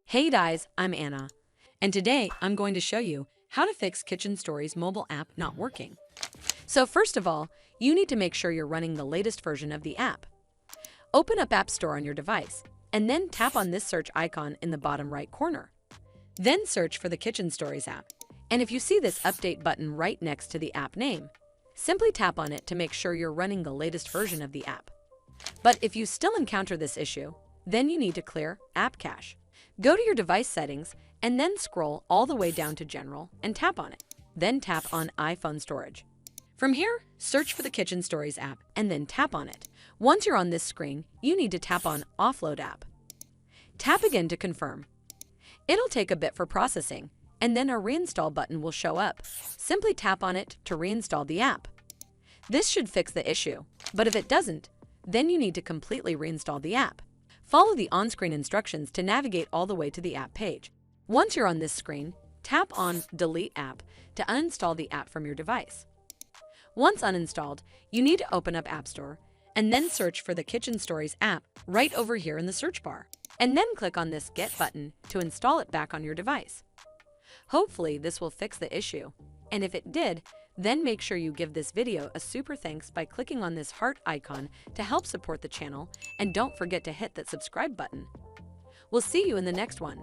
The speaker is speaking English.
Hey guys, I'm Anna, and today I'm going to show you how to fix Kitchen Story's mobile app not working. So first of all, you need to make sure you're running the latest version of the app. Open up App Store on your device, and then tap on this search icon in the bottom right corner. Then search for the Kitchen Stories app, and if you see this update button right next to the app name, simply tap on it to make sure you're running the latest version of the app. But if you still encounter this issue, then you need to clear App Cache. Go to your device settings and then scroll all the way down to General and tap on it. Then tap on iPhone Storage. From here, search for the Kitchen Stories app and then tap on it. Once you're on this screen, you need to tap on Offload App. Tap again to confirm. It'll take a bit for processing, and then a Reinstall button will show up. Simply tap on it to reinstall the app. This should fix the issue, but if it doesn't, then you need to completely reinstall the app. Follow the on-screen instructions to navigate all the way to the app page. Once you're on this screen, tap on Delete App to uninstall the app from your device. Once uninstalled, you need to open up App Store and then search for the Kitchen Stories app right over here in the search bar, and then click on this Get button to install it back on your device. Hopefully this will fix the issue, and if it did, then make sure you give this video a super thanks by clicking on this heart icon to help support the channel, and don't forget to hit that subscribe button. We'll see you in the next one.